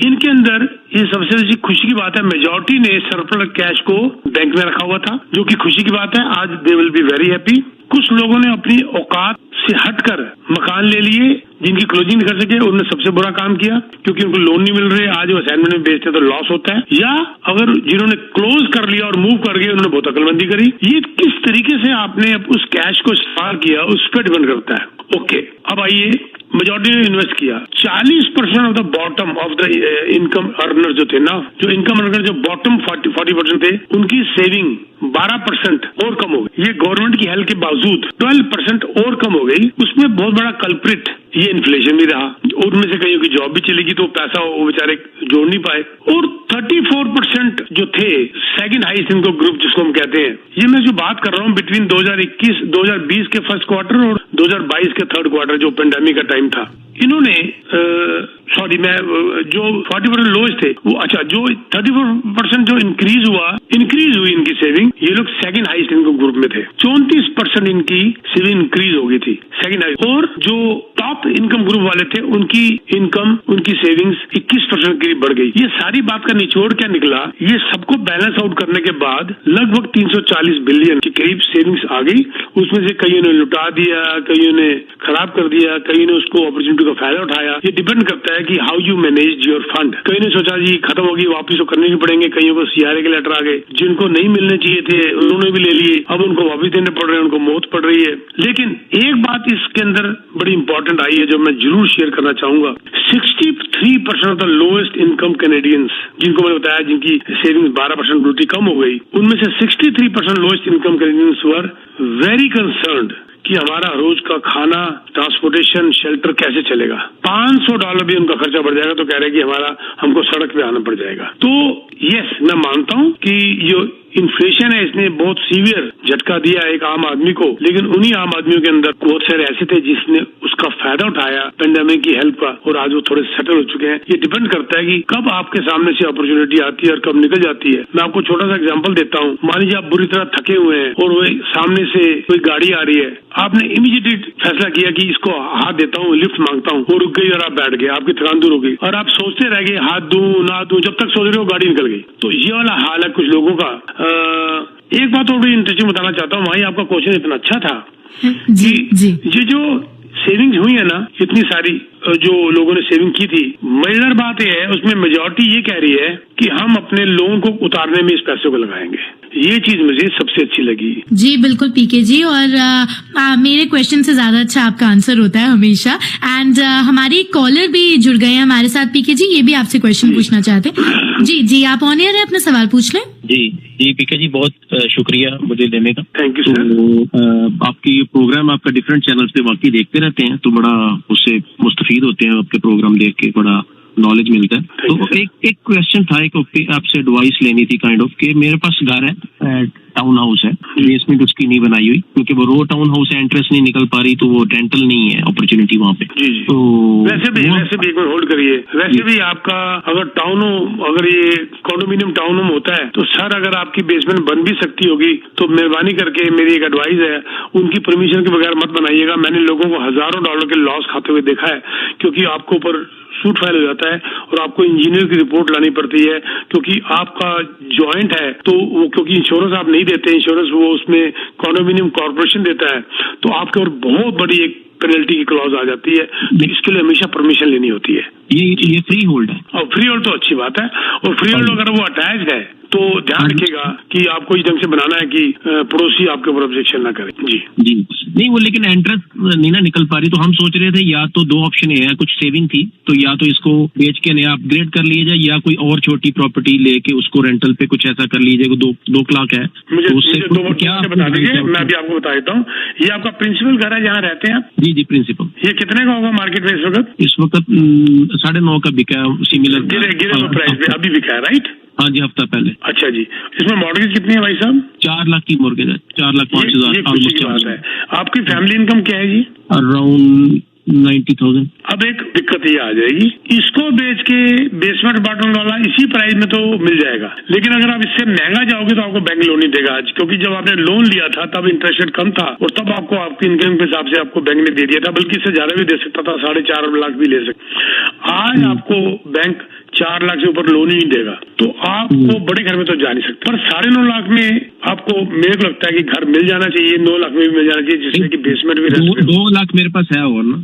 B: इनके अंदर ये सबसे अच्छी खुशी की बात है, मेजॉरिटी ने सरप्लस कैश को बैंक में रखा हुआ था, जो कि खुशी की बात है। आज they will be very happy. कुछ लोगों ने अपनी औकात से हटकर मकान ले लिए, जिनकी क्लोजिंग नहीं कर सके, उन्होंने सबसे बुरा काम किया, क्योंकि उनको लोन नहीं मिल रहे, आज वो असाइनमेंट में बेचते तो लॉस होता है। या अगर जिन्होंने क्लोज कर लिया और मूव कर गए, उन्होंने बहुत अकलमंदी करी। ये किस तरीके से आपने उस कैश को इस्तेमाल किया उस पर डिपेंड करता है। ओके, अब आइए, मेजॉरिटी ने इन्वेस्ट किया। 40% of the bottom of the income earner जो थे ना, जो इनकम अर्नर जो बॉटम 40% थे, उनकी सेविंग 12% और कम हो गई। ये गवर्नमेंट की हेल्प के बावजूद 12% और कम हो गई। उसमें बहुत बड़ा कल्प्रिट ये इन्फ्लेशन भी रहा, उनमें से कईयों की जॉब भी चलेगी तो पैसा वो बेचारे जोड़ नहीं पाए। और 34% जो थे सेकंड हाईएस्ट इनकम ग्रुप जिसको हम कहते हैं, ये मैं जो बात कर रहा हूँ बिटवीन 2020 के फर्स्ट क्वार्टर और 2022 के थर्ड क्वार्टर जो पेंडेमिक का टाइम था, इन्होंने जो 40% लोएस्ट थे वो, अच्छा जो 34% जो इंक्रीज हुई इनकी सेविंग, ये लोग सेकंड हाईएस्ट इनकम ग्रुप में थे। 34% इनकी सेविंग इंक्रीज हो गई थी सेकंड हाईएस्ट। और जो टॉप इनकम ग्रुप वाले थे उनकी इनकम, उनकी सेविंग्स 21% करीब बढ़ गई। ये सारी बात का निचोड़ क्या निकला, ये सबको बैलेंस आउट करने के बाद लगभग 340 बिलियन के करीब सेविंग्स आ गई। उसमें से कईयों ने लुटा दिया, कईयों ने खराब कर दिया, कईयों ने उसको अपॉर्चुनिटी का फायदा उठाया। ये डिपेंड करता है कि how you manage your fund. कई ने सोचा जी खत्म होगी, वापस तो करने नहीं पड़ेंगे, कईयों को सीआरए के लेटर आ गए, जिनको नहीं मिलने चाहिए थे उन्होंने भी ले लिए, अब उनको वापस देने पड़ रहे हैं, उनको मौत पड़ रही है। लेकिन एक बात इसके अंदर बड़ी इंपॉर्टेंट आई है जो मैं जरूर शेयर करना चाहूंगा। 63% of the lowest income Canadians, जिनको मैंने बताया जिनकी सेविंग 12% उल्टी कम हो गई, उनमें से 63% lowest income Canadians were very concerned कि हमारा रोज का खाना, ट्रांसपोर्टेशन, शेल्टर कैसे चलेगा। $500 भी उनका खर्चा बढ़ जाएगा तो कह रहे हैं कि हमको सड़क पे आना पड़ जाएगा। तो यस, मैं मानता हूं कि जो इन्फ्लेशन है इसने बहुत सीवियर झटका दिया एक आम आदमी को, लेकिन उन्हीं आम आदमियों के अंदर बहुत सारे ऐसे थे जिसने उसका फायदा उठाया पेंडेमिक की हेल्प का, और आज वो थोड़े सेटल हो चुके हैं। ये डिपेंड करता है कि कब आपके सामने से अपॉर्चुनिटी आती है और कब निकल जाती है। मैं आपको छोटा सा एग्जांपल देता हूँ। मान लीजिए आप बुरी तरह थके हुए हैं और वो सामने से कोई गाड़ी आ रही है, आपने इमीडिएट फैसला किया कि इसको हाथ देता हूँ, लिफ्ट मांगता हूँ, वो रुक गई और आप बैठ गए, आपकी थकान दूर हो गई और आप सोचते रह गए हाथ दूं ना दूं, जब तक सोच रहे हो गाड़ी निकल गई। तो ये वाला हाल है कुछ लोगों का। एक बात और भी इंटरेस्टिंग बताना चाहता हूँ, वही आपका क्वेश्चन इतना अच्छा था
A: जी जी।
B: ये जो सेविंग्स हुई है ना, इतनी सारी जो लोगों ने सेविंग की थी, मजेदार बात यह है उसमें मेजॉरिटी ये कह रही है कि हम अपने लोन को उतारने में इस पैसे को लगाएंगे। ये चीज मुझे सबसे अच्छी लगी।
A: जी बिल्कुल पीके जी, और मेरे क्वेश्चन से ज्यादा अच्छा आपका आंसर होता है हमेशा। एंड हमारे कॉलर भी जुड़ गए हैं हमारे साथ पीके जी, ये भी आपसे क्वेश्चन पूछना चाहते हैं। जी जी, आप ऑन एयर है, अपना सवाल पूछ लें।
D: जी जी पीके जी, बहुत शुक्रिया मुझे देने का।
B: Thank you sir.
D: तो आपकी प्रोग्राम आपका डिफरेंट चैनल्स पे वाकई देखते रहते हैं, तो बड़ा उससे मुस्तफीद होते हैं, आपके प्रोग्राम देख के बड़ा नॉलेज मिलता है। तो एक क्वेश्चन था, एक आपसे एडवाइस लेनी थी काइंड ऑफ, कि मेरे पास घर है, टाउन हाउस है, बेसमेंट उसकी नहीं बनाई हुई क्योंकि वो रो टाउन हाउस है, इंटरेस्ट नहीं निकल पा रही, तो वो रेंटल नहीं है अपॉर्चुनिटी वहाँ पे।
B: जी जी। तो वैसे भी एक मिनट होल्ड करिए, वैसे भी आपका अगर ये कॉन्डोमिनियम टाउन होम होता है तो सर अगर आपकी बेसमेंट बन भी सकती होगी तो मेहरबानी करके मेरी एक एडवाइस है, उनकी परमिशन के बगैर मत बनाइएगा। मैंने लोगों को हजारों डॉलर के लॉस खाते हुए देखा है, क्योंकि आपको ऊपर सूट फाइल हो जाता है और आपको इंजीनियर की रिपोर्ट लानी पड़ती है, क्योंकि आपका जॉइंट है तो वो, क्योंकि इंश्योरेंस आप नहीं देते, इंश्योरेंस वो उसमें कॉन्डोमिनियम कॉर्पोरेशन देता है, तो आपके ऊपर बहुत बड़ी एक पेनल्टी की क्लॉज आ जाती है। इसके लिए हमेशा परमिशन लेनी होती है।
D: ये फ्री होल्ड है, और
B: फ्री होल्ड तो अच्छी बात है, और फ्री होल्ड अगर वो अटैच्ड है तो ध्यान रखिएगा कि आपको इस ढंग से बनाना है कि पड़ोसी आपके ऊपर ऑब्जेक्शन ना करे। जी
D: जी नहीं, वो लेकिन इंटरेस्ट नहीं ना निकल पा रही, तो हम सोच रहे थे या तो दो ऑप्शन है, कुछ सेविंग थी तो या तो इसको बेच के नया अपग्रेड कर लिया जाए, या कोई और छोटी प्रॉपर्टी लेके उसको रेंटल पे कुछ ऐसा कर लीजिए। 2 लाख है,
B: मुझे
D: तो उससे
B: क्या बता दीजिए, मैं भी आपको बता देता हूँ। ये आपका प्रिंसिपल घर है जहाँ रहते हैं आप?
D: जी जी प्रिंसिपल।
B: ये कितने का होगा मार्केट में इस वक्त?
D: इस वक्त 9.5 का बिका है, सिमिलर
B: गिरे प्राइस पे अभी बिका है, राइट?
D: हाँ जी, हफ्ता पहले।
B: अच्छा जी, इसमें मॉर्गेज कितनी है भाई साहब?
D: 4 लाख की मॉर्गेज है, 4,05,000।
B: आपकी फैमिली इनकम क्या है जी?
D: अराउंड 90,000।
B: अब एक दिक्कत ये आ जाएगी, इसको बेच के बेसमेंट अपार्टमेंट वाला इसी प्राइस में तो मिल जाएगा, लेकिन अगर आप इससे महंगा जाओगे तो आपको बैंक लोन नहीं देगा आज, क्योंकि जब आपने लोन लिया था तब इंटरेस्ट रेट कम था और तब आपको आपकी इनकम के हिसाब से आपको बैंक ने दे दिया था, बल्कि इससे ज्यादा भी दे सकता था, 4.5 लाख भी ले सकता। आज आपको बैंक 4 लाख से ऊपर लोन ही नहीं देगा, तो आपको बड़े घर में तो जा नहीं सकते। पर 9.5 लाख में आपको, मेरे को लगता है कि घर मिल जाना चाहिए, 9 लाख में भी मिल जाना चाहिए, जिसमें कि बेसमेंट भी
D: 2 लाख मेरे पास है, और ना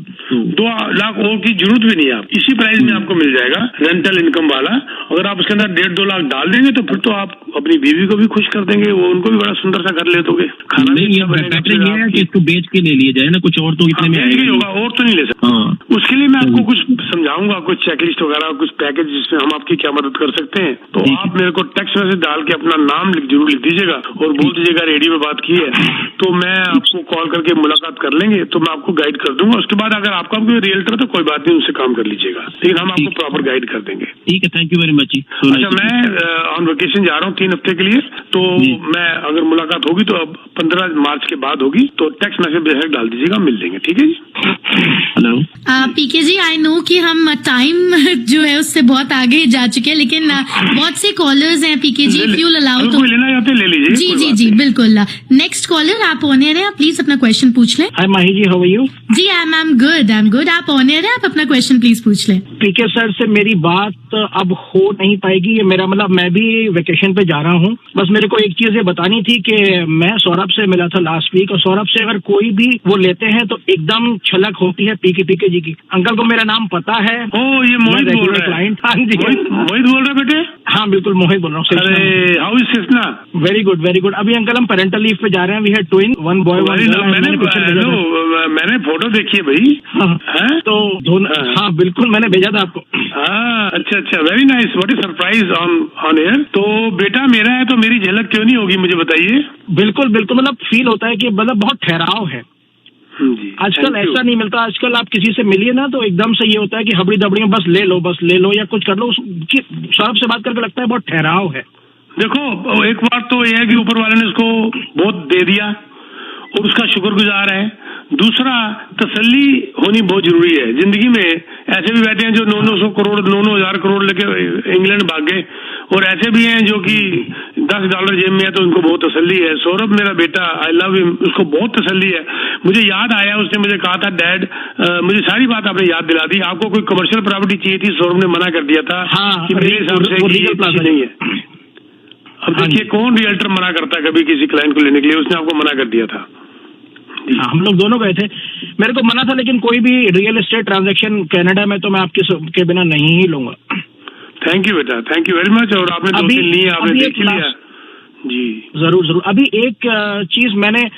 B: 2 लाख और की जरूरत भी नहीं है, आप इसी प्राइस में आपको मिल जाएगा रेंटल इनकम वाला। अगर आप उसके अंदर 1.5-2 लाख डाल देंगे तो फिर तो आप अपनी बीवी को भी खुश कर देंगे, वो उनको भी बड़ा सुंदर सा घर ले दोगे। खाना
D: नहीं, ये है कि इसको बेच के ले लिया जाए ना, कुछ और तो इतने में
B: होगा, और तो नहीं ले सकता। उसके लिए मैं आपको कुछ समझाऊंगा, कुछ चेकलिस्ट वगैरह, कुछ पैकेज जिसमें हम आपकी क्या मदद कर सकते हैं। तो आप मेरे को टेक्स्ट मैसेज डाल के अपना नाम जरूर लिख दीजिएगा और बोल दीजिएगा रेडियो में बात की है, तो मैं आपको कॉल करके मुलाकात कर लेंगे, तो मैं आपको गाइड कर दूंगा। उसके बाद अगर आपका कोई रियल्टर तो कोई बात नहीं, उनसे काम कर लीजिएगा, लेकिन हम आपको प्रॉपर गाइड कर देंगे।
E: ठीक है, थैंक यू वेरी मच।
B: अच्छा, मैं ऑन वेकेशन जा रहा हूँ 3 हफ्ते के लिए, तो मैं अगर मुलाकात होगी तो अब 15 मार्च के बाद होगी, तो टेक्स्ट मैसेज डाल दीजिएगा, मिल लेंगे। ठीक है जी।
E: Hello
A: PK ji, I know कि हम टाइम जो है उससे बहुत आगे जा चुके हैं, लेकिन बहुत से कॉलर्स हैं PK ji, if you allow तो
B: कोई लेना चाहते ले लीजिए।
A: जी जी जी बिल्कुल। नेक्स्ट कॉलर, आप ऑन एयर हैं, आप प्लीज अपना क्वेश्चन पूछ लें।
E: Hi Mahi ji, how are you?
A: जी आई एम गुड, आप ऑन एयर हैं, आप अपना क्वेश्चन प्लीज पूछ लें।
E: पीके सर से मेरी बात अब हो नहीं पाएगी, ये मेरा मतलब मैं भी वेकेशन पे जा रहा हूँ, बस मेरे को एक चीज ये बतानी थी कि मैं सौरभ से मिला था लास्ट वीक, और सौरभ से अगर कोई भी वो लेते हैं तो एकदम छलक होती है पीके जी की। अंकल को मेरा नाम पता है।
B: ओ, ये मोहित बोल रहा है।
E: क्लाइंट। हाँ जी,
B: मोहित बोल रहा है बेटे?
E: हाँ बिल्कुल, मोहित बोल रहा हूँ।
B: अरे how is Krishna?
E: Very good. अभी अंकल हम पेरेंटल लीव पे जा रहे हैं, we had twin, 1 boy 1 girl.
B: मैंने फोटो देखी है भाई।
E: हाँ, तो दोनों, हाँ बिल्कुल, मैंने भेजा था आपको।
B: हाँ, अच्छा, very nice, what is surprise on air. तो बेटा मेरा है तो मेरी झलक क्यों नहीं होगी, मुझे बताइए।
E: बिल्कुल, मतलब फील होता है कि मतलब बहुत ठहराव है आजकल, ऐसा नहीं मिलता। आजकल आप किसी से मिलिए ना तो एकदम से ये होता है कि हबड़ी दबड़ी में बस ले लो या कुछ कर लो। सौरभ से बात करके लगता है बहुत ठहराव है।
B: देखो, एक बात तो यह है कि ऊपर वाले ने उसको बहुत दे दिया और उसका शुक्रगुजार है। दूसरा, तसल्ली होनी बहुत जरूरी है जिंदगी में। ऐसे भी बैठे हैं जो 900 करोड़ 9,000 करोड़ लेके इंग्लैंड भाग गए, और ऐसे भी हैं जो कि $10 जेब में है तो उनको बहुत तसल्ली है। सौरभ मेरा बेटा, आई लव हिम, उसको बहुत तसल्ली है। मुझे याद आया, उसने मुझे कहा था डैड, मुझे सारी बात आपने याद दिला दी, आपको कोई कमर्शियल प्रॉपर्टी चाहिए थी, सौरभ ने मना कर दिया था।
E: हाँ,
B: कि मेरे हिसाब से नहीं है। अब देखिए, कौन रियल्टर मना करता है कभी किसी क्लाइंट को लेने के लिए? उसने आपको मना कर दिया था।
E: हम लोग दोनों गए थे, मेरे को मना था, लेकिन कोई भी रियल एस्टेट ट्रांजैक्शन कनाडा में तो मैं आपके बिना नहीं ही लूंगा।
B: थैंक यू बेटा, थैंक यू वेरी मच। और आपने 2 दिन लिए, आपने देख लिया जी। जरूर।
E: अभी एक चीज मैंने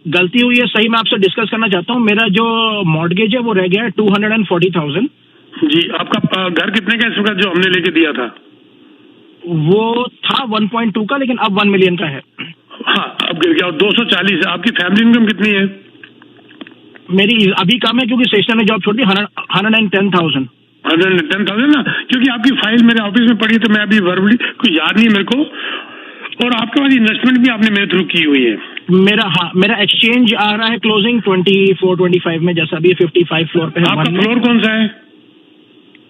E: गलती हुई है, सही मैं आपसे डिस्कस करना चाहता हूँ। मेरा जो मॉर्गेज है वो रह गया है 240,000।
B: जी, आपका घर कितने का इस वक्त जो हमने लेके दिया था?
E: वो था 1.2 का, लेकिन अब 1 मिलियन का है।
B: हाँ, अब गिर गया 240। आपकी फैमिली इनकम कितनी है?
E: मेरी अभी कम है क्योंकि सेशन ने जॉब छोड़ दी। 110,000
B: ना, क्योंकि आपकी फाइल मेरे ऑफिस में पड़ी है, तो मैं अभी वर्बली कुछ याद नहीं है मेरे को। और आपके पास इन्वेस्टमेंट भी आपने मेरे थ्रू की हुई है।
E: मेरा एक्सचेंज आ रहा है क्लोजिंग 24-25 में, जैसा अभी 55 फ्लोर पे है।
B: आपका फ्लोर कौन सा है?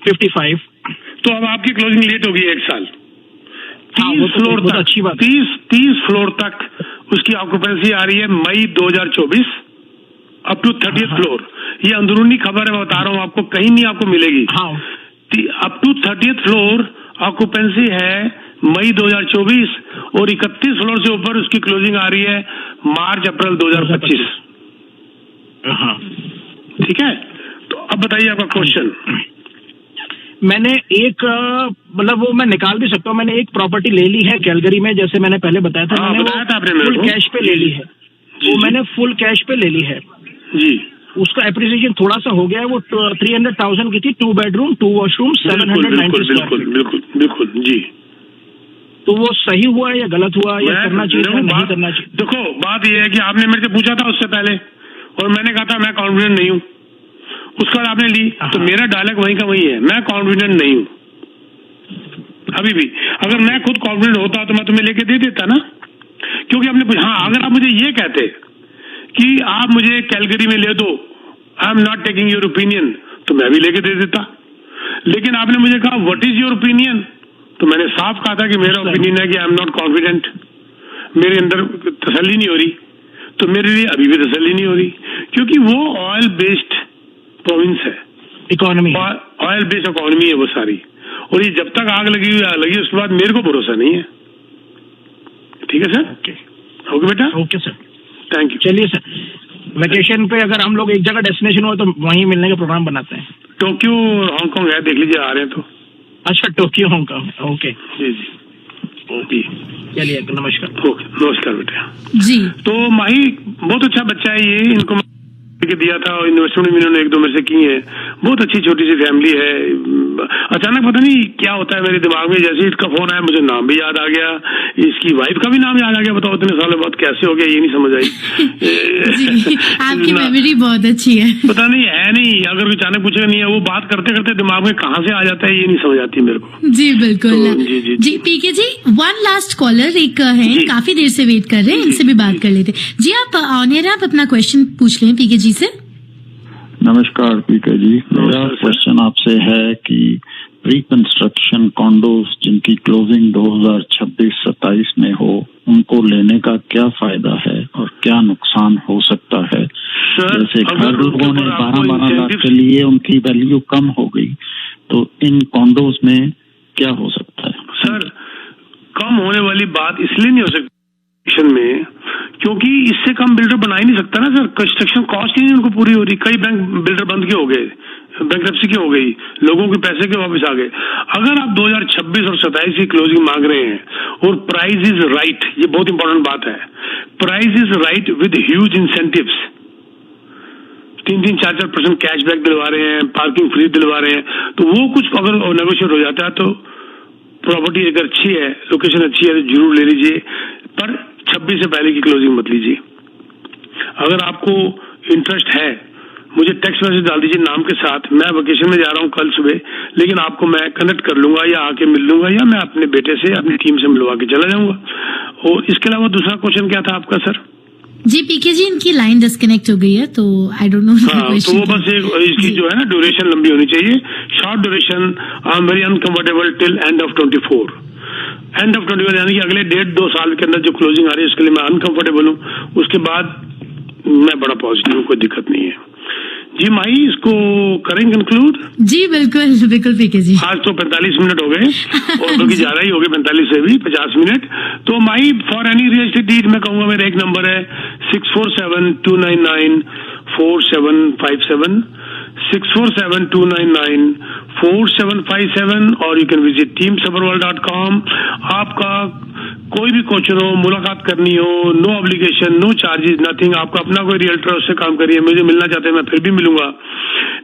E: 55।
B: तो अब आपकी क्लोजिंग लेट होगी 1 साल। 30 फ्लोर तक,
E: अच्छी बात।
B: 30 फ्लोर तक उसकी ऑक्यूपेंसी आ रही है मई 2024 अप टू 30th फ्लोर। ये अंदरूनी खबर है, मैं बता रहा हूँ आपको, कहीं नहीं आपको मिलेगी।
E: हाँ,
B: up to 30th floor occupancy है मई 2024, और 31 फ्लोर से ऊपर उसकी क्लोजिंग आ रही है मार्च अप्रैल 2025।
E: हाँ,
B: ठीक है। तो अब बताइए आपका क्वेश्चन।
E: मैंने एक मतलब वो मैं निकाल भी सकता हूँ, मैंने एक प्रॉपर्टी ले ली है कैलगरी में, जैसे मैंने पहले बताया था। मैंने
B: बताया था आपने,
E: फुल कैश पे ले ली है। वो मैंने फुल कैश पे ले ली है
B: जी।
E: उसका एप्रिसिएशन थोड़ा सा हो गया है। वो 300,000 की थी, 2 बेडरूम 2 वॉशरूम 790 स्क्वायर फीट।
B: बिल्कुल जी।
E: तो वो सही हुआ या गलत हुआ, या करना चाहिए या नहीं करना चाहिए?
B: देखो, बात ये है कि आपने मेरे से पूछा था उससे पहले, और मैंने कहा था मैं कॉन्फिडेंट नहीं हूँ। उसके बाद आपने ली, तो मेरा डायलॉग वहीं का वही है, मैं कॉन्फिडेंट नहीं हूँ अभी भी। अगर मैं खुद कॉन्फिडेंट होता तो मैं तुम्हें लेके दे देता ना, क्योंकि आपने पूछा। हाँ, अगर आप मुझे ये कहते कि आप मुझे कैलगरी में ले दो, I am not taking your opinion, तो मैं भी लेके दे देता। लेकिन आपने मुझे कहा व्हाट इज योर ओपिनियन, तो मैंने साफ कहा था कि मेरा ओपिनियन है कि आई एम नॉट कॉन्फिडेंट, मेरे अंदर तसल्ली नहीं हो रही। तो मेरे लिए अभी भी तसल्ली नहीं हो रही, क्योंकि वो ऑयल बेस्ड प्रोविंस है,
E: इकोनॉमी,
B: ऑयल बेस्ड इकोनॉमी है वो सारी। और ये जब तक आग लगी हुई आग लगी, उसके बाद मेरे को भरोसा नहीं है। ठीक है सर? ओके बेटा,
E: ओके सर,
B: थैंक यू।
E: चलिए सर, वेकेशन पे अगर हम लोग एक जगह डेस्टिनेशन हो तो वहीं मिलने का प्रोग्राम बनाते हैं।
B: टोक्यो हांगकांग है, देख लीजिए आ रहे हैं तो।
E: अच्छा, टोक्यो हांगकांग, ओके
B: जी जी जी।
E: चलिए, नमस्कार।
B: ओके, नमस्कार बेटा
A: जी।
B: तो माही बहुत अच्छा बच्चा है ये, इनको लेके दिया था और इन्वेस्टमेंट भी इन्होंने 1-2 में से की है। बहुत अच्छी छोटी सी फैमिली है। अचानक पता नहीं क्या होता है मेरे दिमाग में, जैसे इसका फोन आया मुझे नाम भी याद आ गया, इसकी वाइफ का भी नाम याद आ गया। बताओ इतने सालों बाद कैसे हो गया, ये नहीं समझ आई।
A: आपकी मेमोरी बहुत अच्छी है।
B: पता नहीं है नहीं, अगर कोई अचानक पूछेगा नहीं है, वो बात करते करते दिमाग में कहाँ से आ जाता है ये नहीं समझ आती मेरे को।
A: जी बिल्कुल।
B: तो, जी
A: पीके जी, वन लास्ट कॉलर एक है, काफी देर से वेट कर रहे हैं, इनसे भी बात कर लेते। जी आप ऑन एयर, आप अपना क्वेश्चन पूछ लें पीके जी से।
F: नमस्कार पीके जी, मेरा क्वेश्चन आपसे है कि प्री कंस्ट्रक्शन कॉन्डोज जिनकी क्लोजिंग 2026-27 में हो, उनको लेने का क्या फायदा है और क्या नुकसान हो सकता है? जैसे घर लोगों ने 12-12 लाख के लिए उनकी वैल्यू कम हो गई, तो इन कॉन्डोज में क्या हो सकता है?
B: सर कम होने वाली बात इसलिए नहीं हो सकती में, क्योंकि इससे कम बिल्डर बना ही नहीं सकता ना सर। कंस्ट्रक्शन कॉस्ट ही नहीं उनको पूरी हो रही। कई बैंक बिल्डर बंद के हो गए, बैंकरप्सी की हो गई, लोगों के पैसे के वापस आ गए। अगर आप 2026 और 27 की क्लोजिंग मांग रहे हैं और प्राइस इज राइट, ये बहुत इंपॉर्टेंट बात है, price is right with huge incentives, 3-4% cashback दिलवा रहे हैं, पार्किंग फ्री दिलवा रहे हैं, तो वो कुछ अगर नेगोशिएट हो जाता है तो प्रॉपर्टी अगर अच्छी है, लोकेशन अच्छी है, तो जरूर ले लीजिए, पर 26 से पहले की क्लोजिंग मत लीजिए। अगर आपको इंटरेस्ट है, मुझे टेक्स्ट मैसेज डाल दीजिए नाम के साथ। मैं वेकेशन में जा रहा हूँ कल सुबह, लेकिन आपको मैं कनेक्ट कर लूंगा या आके मिल लूंगा, या मैं अपने बेटे से अपनी टीम से मिलवा के चला जाऊंगा। और इसके अलावा दूसरा क्वेश्चन क्या था आपका सर?
A: जी पीके जी, इनकी लाइन डिस्कनेक्ट हो गई है, तो आई डोंट नो।
B: हाँ, तो वो बस एक इसकी जो है ना ड्यूरेशन लंबी होनी चाहिए। Short duration, I am very uncomfortable till end of 24। End of 24 यानी कि अगले 1.5-2 साल के अंदर जो क्लोजिंग आ रही है उसके लिए मैं अनकंफर्टेबल हूँ। उसके बाद मैं बड़ा पॉजिटिव हूँ, कोई दिक्कत नहीं है। जी माही, इसको करेंगे कंक्लूड?
A: जी बिल्कुल बिल्कुल पीके जी।
B: आज तो 45 मिनट हो गए और बल्कि ज्यादा ही हो गए, 45 से भी 50 मिनट। तो Mahi, for any real estate deed मैं कहूंगा मेरा एक नंबर है 647-299-4757, 647-299-4757, और यू कैन विजिट teamsabarwal.com। आपका कोई भी क्वेश्चन हो, मुलाकात करनी हो, no obligation, no charges, nothing. आपका अपना कोई रियल्टर उससे काम करिए, मुझे मिलना चाहते हैं मैं फिर भी मिलूंगा।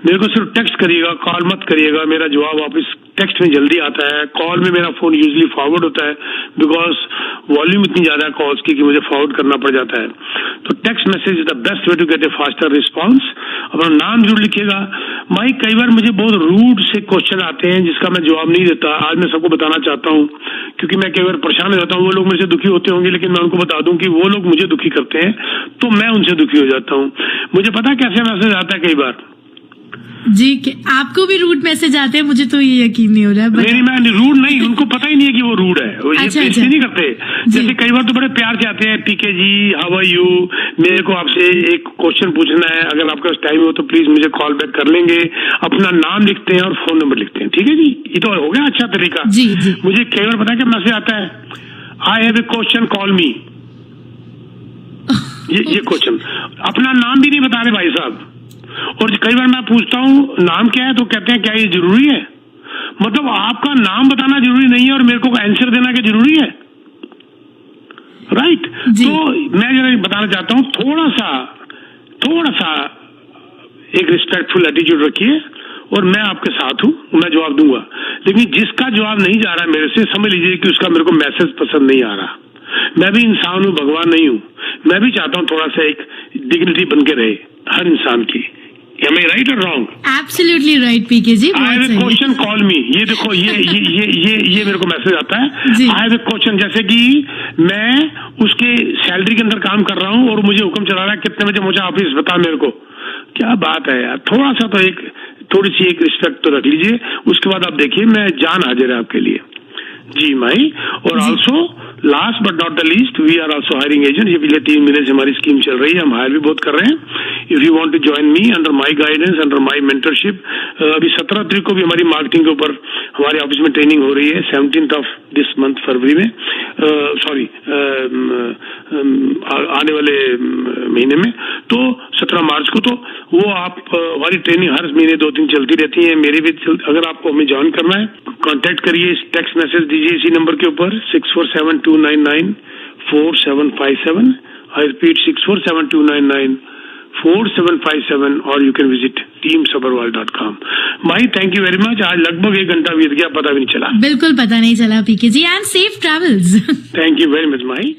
B: मेरे को सिर्फ टेक्स्ट करिएगा, कॉल मत करिएगा। मेरा जवाब वापस टेक्स्ट में जल्दी आता है, कॉल में मेरा फोन यूजली फॉरवर्ड होता है, बिकॉज वॉल्यूम इतनी ज्यादा है कॉल्स की कि मुझे फॉरवर्ड करना पड़ जाता है। तो text message is the best way to get a faster response. अपना नाम जरूर लिखिएगा। माई, कई बार मुझे बहुत रूड से क्वेश्चन आते हैं जिसका मैं जवाब नहीं देता। आज मैं सबको बताना चाहता हूँ, क्योंकि मैं कई बार परेशान हो जाता हूँ। वो लोग मुझसे दुखी होते होंगे, लेकिन मैं उनको बता दूं कि वो लोग मुझे दुखी करते हैं तो मैं उनसे दुखी हो जाता हूँ। मुझे पता कैसे मैसेज आता है कई बार।
A: जी आपको भी रूड मैसेज आते हैं? मुझे तो ये यकीन नहीं हो रहा है।
B: नहीं, मैं रूड नहीं, उनको पता ही नहीं है कि वो रूड है, वो ये नहीं करते। जैसे कई बार तो बड़े प्यार से आते हैं, PK ji how are you, मेरे को आपसे एक क्वेश्चन पूछना है, अगर आपका टाइम हो तो प्लीज मुझे कॉल बैक कर लेंगे। अपना नाम लिखते हैं और फोन नंबर लिखते हैं, ठीक है जी। ये तो हो गया अच्छा तरीका।
A: जी।
B: मुझे कई बार पता है क्या मैसेज आता है, I have a question call मी। ये क्वेश्चन, अपना नाम भी नहीं बता रहे भाई साहब। और कई बार मैं पूछता हूँ नाम क्या है, तो कहते हैं क्या ये जरूरी है? मतलब आपका नाम बताना जरूरी नहीं है और मेरे को आंसर देना क्या जरूरी है? राइट। तो मैं जरा बताना चाहता हूँ, थोड़ा सा एक रिस्पेक्टफुल एटीट्यूड रखिए, और मैं आपके साथ हूँ, मैं जवाब दूंगा। लेकिन जिसका जवाब नहीं जा रहा मेरे से, समझ लीजिए कि उसका मेरे को मैसेज पसंद नहीं आ रहा। मैं भी इंसान हूँ, भगवान नहीं हूँ। मैं भी चाहता हूँ थोड़ा सा एक डिग्निटी बन के रहे हर इंसान की। Am I right or wrong?
A: Absolutely right, PK ji.
B: I have a question, call me। ये देखो, ये मेरे को मैसेज आता है। I have a question, जैसे कि मैं उसके सैलरी के अंदर काम कर रहा हूँ और मुझे हुक्म चला रहा है कितने बजे पहुंचा ऑफिस, बता मेरे को। क्या बात है यार, थोड़ा सा तो थोड़ी सी एक रिस्पेक्ट तो रख लीजिए। उसके बाद आप देखिए, मैं जान हाजिर है आपके लिए। जी माई। और also last but not the least, we are also hiring agent. ये पिछले 3 महीने से हमारी स्कीम चल रही है, हम हायर भी बहुत कर रहे हैं। If you want to join me under my guidance, under my mentorship, अभी 17 तारीख को भी हमारी मार्केटिंग के ऊपर हमारे ऑफिस में ट्रेनिंग हो रही है, 17th ऑफ दिस मंथ फरवरी में, आने वाले महीने में, तो 17 मार्च को। तो वो आप हमारी ट्रेनिंग हर महीने 2-3 चलती रहती है, मेरी भी अगर आपको हमें ज्वाइन करना है, कांटेक्ट करिए, टेक्स्ट मैसेज दीजिए इसी नंबर के ऊपर 647-299-4757। आई रिपीट 647-299 4757 और you can visit teamsabarwal.com. Mahi, thank you very much. आज लगभग 1 घंटा बीत गया, पता भी नहीं चला.
A: बिल्कुल पता नहीं चला PK ji. And safe travels.
B: Thank you very much Mahi.